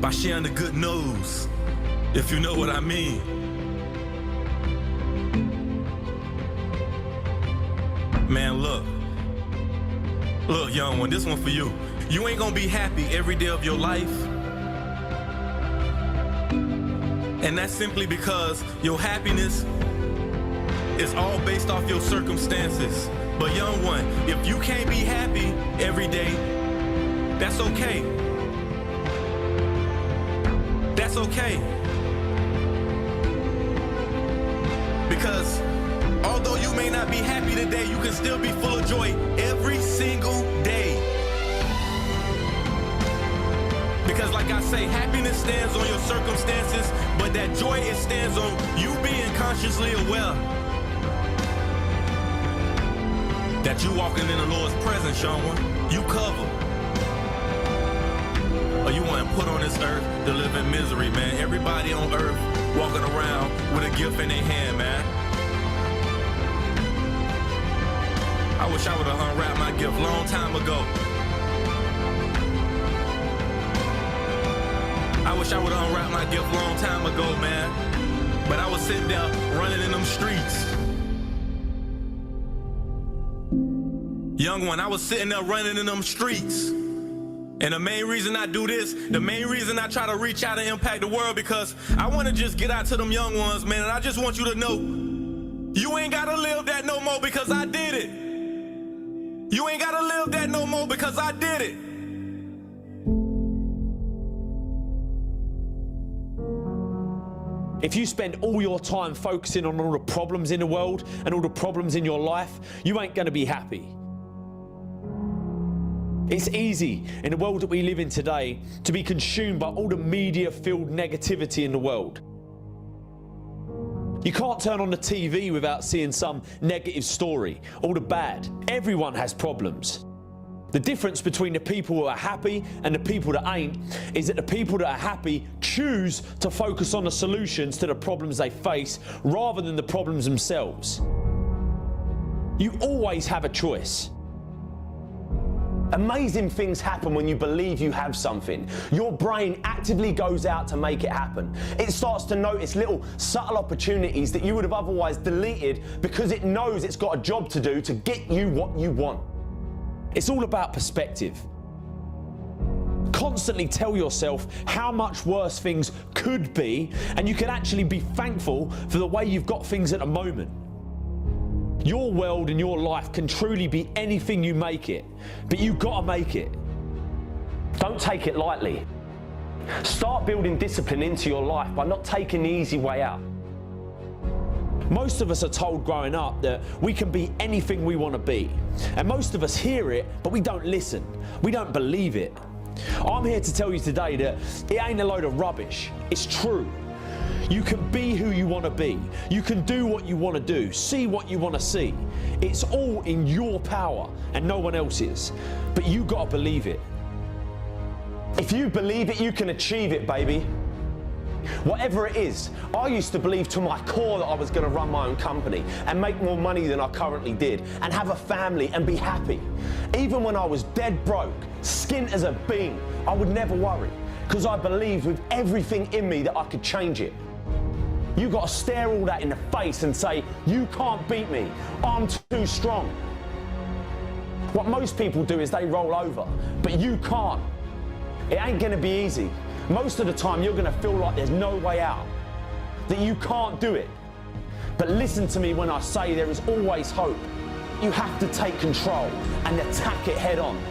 by sharing the good news, if you know what I mean. Man, look, young one, this one for you. You ain't gonna be happy every day of your life. And that's simply because your happiness is all based off your circumstances. But young one, if you can't be happy every day, that's okay. That's okay. Because although you may not be happy today, you can still be full of joy every single day. Because like I say, happiness stands on your circumstances, but that joy, it stands on you being consciously aware that you walking in the Lord's presence, Sean. You cover. Or you want to put on this earth to live in misery, man. Everybody on earth walking around with a gift in their hand, man. I wish I would have unwrapped my gift a long time ago. I wish I would have unwrapped my gift a long time ago, man. But I was sitting there running in them streets. Young one, I was sitting there running in them streets. And the main reason I do this, the main reason I try to reach out and impact the world, because I want to just get out to them young ones, man. And I just want you to know, you ain't got to live that no more because I did it. You ain't got to live that no more because I did it. If you spend all your time focusing on all the problems in the world and all the problems in your life, you ain't going to be happy. It's easy in the world that we live in today to be consumed by all the media-filled negativity in the world. You can't turn on the TV without seeing some negative story, all the bad. Everyone has problems. The difference between the people who are happy and the people that ain't is that the people that are happy choose to focus on the solutions to the problems they face rather than the problems themselves. You always have a choice. Amazing things happen when you believe you have something. Your brain actively goes out to make it happen. It starts to notice little subtle opportunities that you would have otherwise deleted because it knows it's got a job to do to get you what you want. It's all about perspective. Constantly tell yourself how much worse things could be, and you can actually be thankful for the way you've got things at the moment. Your world and your life can truly be anything you make it, but you've got to make it. Don't take it lightly. Start building discipline into your life by not taking the easy way out. Most of us are told growing up that we can be anything we want to be. And most of us hear it, but we don't listen. We don't believe it. I'm here to tell you today that it ain't a load of rubbish. It's true. You can be who you want to be. You can do what you want to do, see what you want to see. It's all in your power and no one else's. But you got to believe it. If you believe it, you can achieve it, baby. Whatever it is, I used to believe to my core that I was going to run my own company and make more money than I currently did and have a family and be happy. Even when I was dead broke, skint as a bean, I would never worry because I believed with everything in me that I could change it. You got to stare all that in the face and say, you can't beat me, I'm too strong. What most people do is they roll over, but you can't. It ain't going to be easy. Most of the time you're going to feel like there's no way out, that you can't do it. But listen to me when I say there is always hope. You have to take control and attack it head on.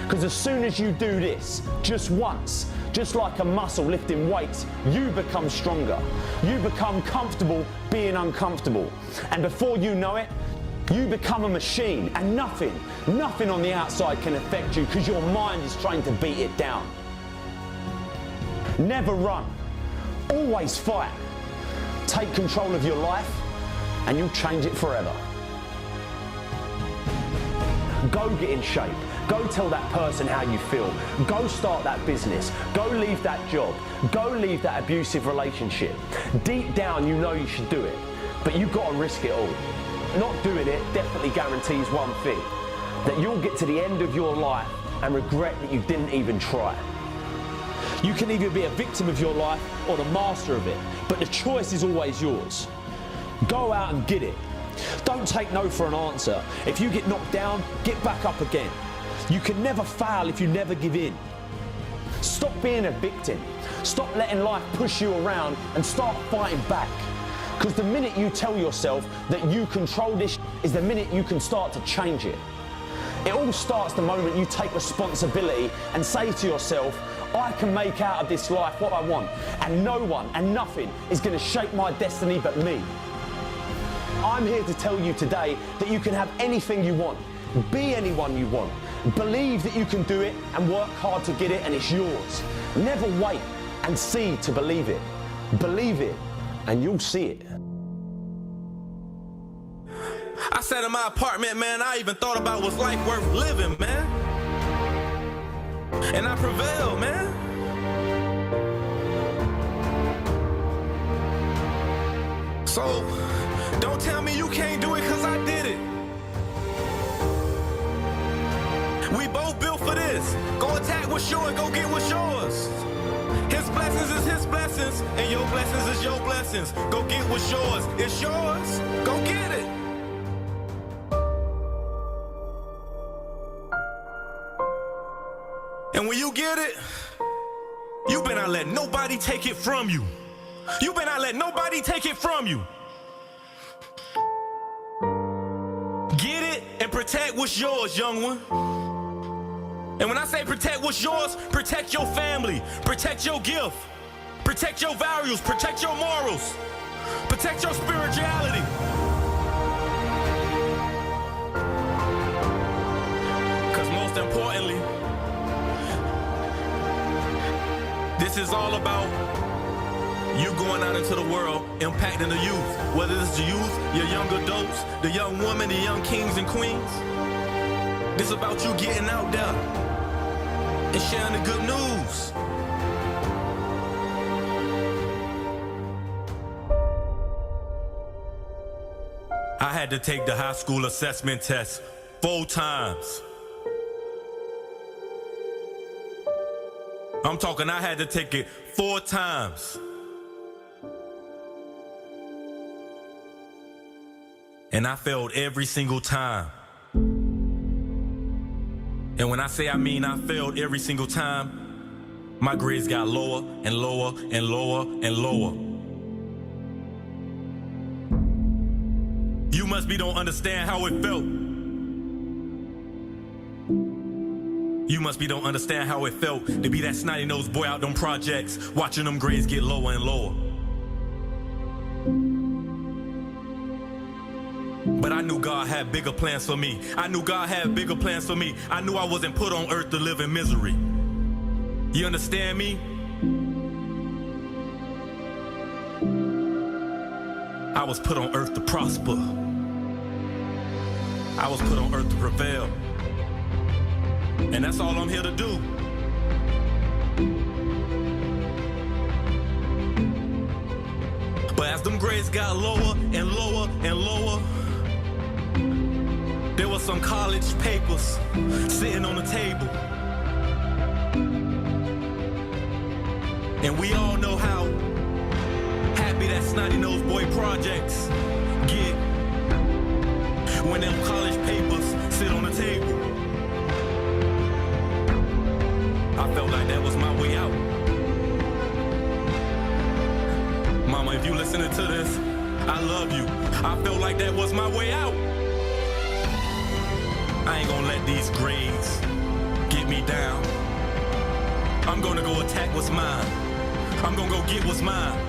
Because as soon as you do this, just once, just like a muscle lifting weights, you become stronger. You become comfortable being uncomfortable. And before you know it, you become a machine and nothing on the outside can affect you because your mind is trained to beat it down. Never run, always fight. Take control of your life and you'll change it forever. Go get in shape. Go tell that person how you feel. Go start that business. Go leave that job. Go leave that abusive relationship. Deep down you know you should do it, but you've got to risk it all. Not doing it definitely guarantees one thing, that you'll get to the end of your life and regret that you didn't even try. You can either be a victim of your life or the master of it, but the choice is always yours. Go out and get it. Don't take no for an answer. If you get knocked down, get back up again. You can never fail if you never give in. Stop being a victim. Stop letting life push you around and start fighting back. Because the minute you tell yourself that you control this is the minute you can start to change it. It all starts the moment you take responsibility and say to yourself, I can make out of this life what I want, and no one and nothing is going to shape my destiny but me. I'm here to tell you today that you can have anything you want, be anyone you want, believe that you can do it and work hard to get it and it's yours. Never wait and see to believe it. Believe it and you'll see it. I sat in my apartment, man, I even thought about was life worth living, man. And I prevailed, man. So, don't tell me you can't do it, cause I did it. We both built for this. Go attack what's yours, go get what's yours. His blessings is his blessings, and your blessings is your blessings. Go get what's yours. It's yours. Go get it. And when you get it, you better not let nobody take it from you. You better not let nobody take it from you. Get it and protect what's yours, young one. And when I say protect what's yours, protect your family, protect your gift, protect your values, protect your morals, protect your spirituality. Because most importantly, this is all about you going out into the world, impacting the youth, whether it's the youth, your young adults, the young women, the young kings and queens. This is about you getting out there and sharing the good news. I had to take the high school assessment test 4 times. I'm talking, I had to take it 4 times. And I failed every single time. And when I say I mean I failed every single time, my grades got lower and lower and lower and lower. You must be don't understand how it felt. You must be don't understand how it felt to be that snotty-nosed boy out them projects, watching them grades get lower and lower. But I knew God had bigger plans for me. I knew God had bigger plans for me. I knew I wasn't put on earth to live in misery. You understand me? I was put on earth to prosper. I was put on earth to prevail. And that's all I'm here to do. But as them grades got lower and lower and lower, there was some college papers sitting on the table. And we all know how happy that snotty-nosed boy projects get when them college papers sit on the table. I felt like that was my way out. Mama, if you listening to this, I love you. I felt like that was my way out. I ain't gonna let these grades get me down. I'm gonna go attack what's mine. I'm gonna go get what's mine.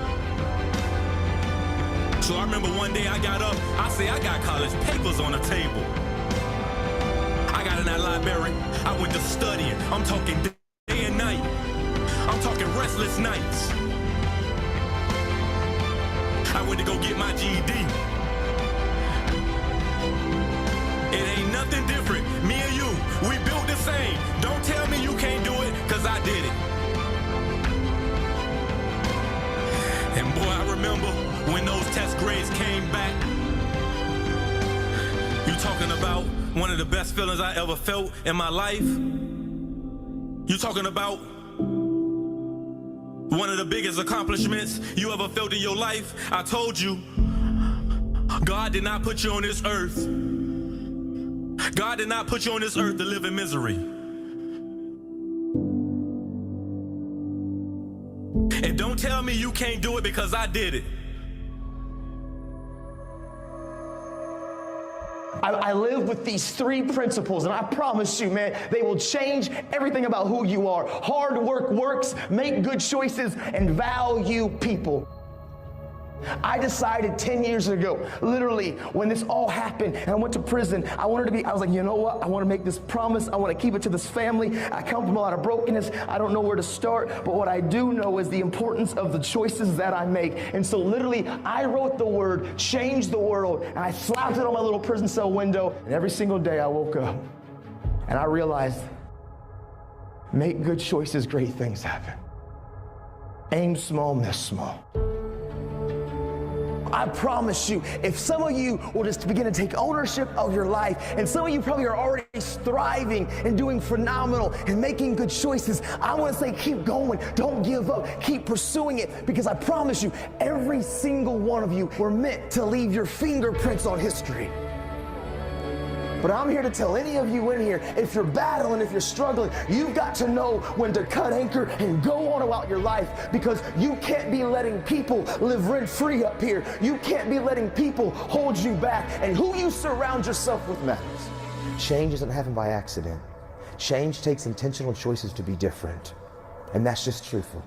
So I remember one day I got up, I say I got college papers on the table. I got in that library, I went to studying. I'm talking day and night. I'm talking restless nights. I went to go get my GED. It ain't nothing different. Me and you, we built the same. Don't tell me you can't do it, cause I did it. And boy, I remember when those test grades came back. You talking about one of the best feelings I ever felt in my life? You talking about one of the biggest accomplishments you ever felt in your life? I told you, God did not put you on this earth. God did not put you on this earth to live in misery. And don't tell me you can't do it, because I did it. I live with these 3 principles, and I promise you, man, they will change everything about who you are. Hard work works, make good choices, and value people. I decided 10 years ago, literally, when this all happened and I went to prison, I was like, you know what? I want to make this promise. I want to keep it to this family. I come from a lot of brokenness. I don't know where to start, but what I do know is the importance of the choices that I make. And so literally, I wrote the word, change the world, and I slapped it on my little prison cell window. And every single day I woke up and I realized, make good choices, great things happen. Aim small, miss small. I promise you, if some of you will just begin to take ownership of your life, and some of you probably are already thriving and doing phenomenal and making good choices, I want to say keep going, don't give up, keep pursuing it, because I promise you, every single one of you were meant to leave your fingerprints on history. But I'm here to tell any of you in here, if you're battling, if you're struggling, you've got to know when to cut anchor and go on about your life, because you can't be letting people live rent-free up here. You can't be letting people hold you back, and who you surround yourself with matters. Change doesn't happen by accident. Change takes intentional choices to be different, and that's just truthful.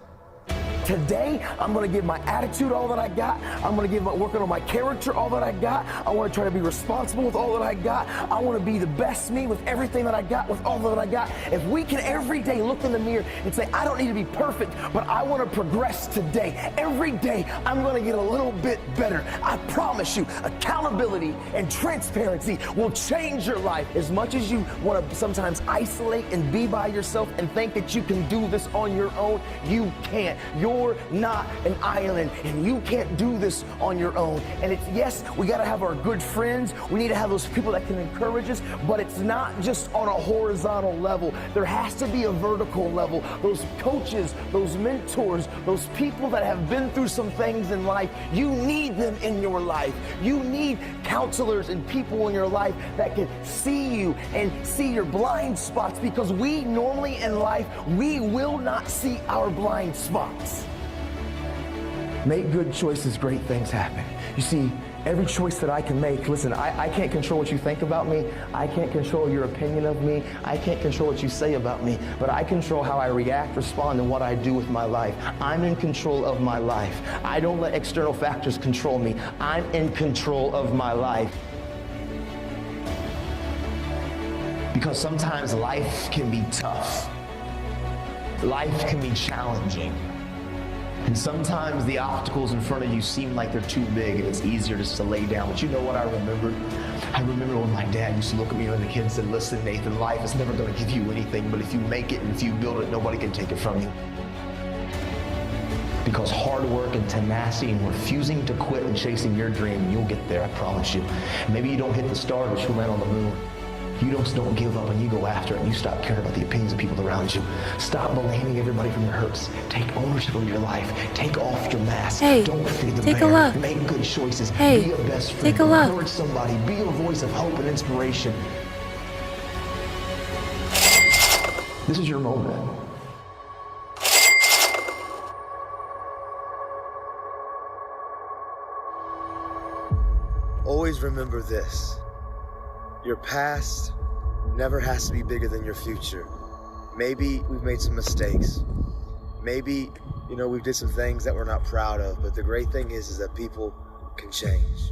Today, I'm going to give my attitude all that I got. I'm going to give working on my character all that I got. I want to try to be responsible with all that I got. I want to be the best me with everything that I got, with all that I got. If we can every day look in the mirror and say, I don't need to be perfect, but I want to progress today. Every day, I'm going to get a little bit better. I promise you, accountability and transparency will change your life. As much as you want to sometimes isolate and be by yourself and think that you can do this on your own, you can't. You're not an island, and you can't do this on your own. And it's, yes, we got to have our good friends. We need to have those people that can encourage us, but it's not just on a horizontal level. There has to be a vertical level. Those coaches, those mentors, those people that have been through some things in life, you need them in your life. You need counselors and people in your life that can see you and see your blind spots, because we normally in life, we will not see our blind spots. Make good choices, great things happen. You see, every choice that I can make, listen, I can't control what you think about me. I can't control your opinion of me. I can't control what you say about me, but I control how I react, respond, and what I do with my life. I'm in control of my life. I don't let external factors control me. I'm in control of my life. Because sometimes life can be tough. Life can be challenging. And sometimes the obstacles in front of you seem like they're too big and it's easier just to lay down. But you know what I remembered? I remember when my dad used to look at me as a kid and said, listen, Nathan, life is never going to give you anything, but if you make it and if you build it, nobody can take it from you. Because hard work and tenacity and refusing to quit and chasing your dream, you'll get there, I promise you. Maybe you don't hit the stars, but you'll land on the moon. You just don't give up and you go after it and you stop caring about the opinions of people around you. Stop blaming everybody from your hurts. Take ownership of your life. Take off your mask. Hey, don't feed the take bear. a look. Make good choices. Hey, be a best friend. take a look. Encourage somebody. Be a voice of hope and inspiration. This is your moment. Always remember this. Your past never has to be bigger than your future. Maybe we've made some mistakes. Maybe, we did some things that we're not proud of, but the great thing is that people can change.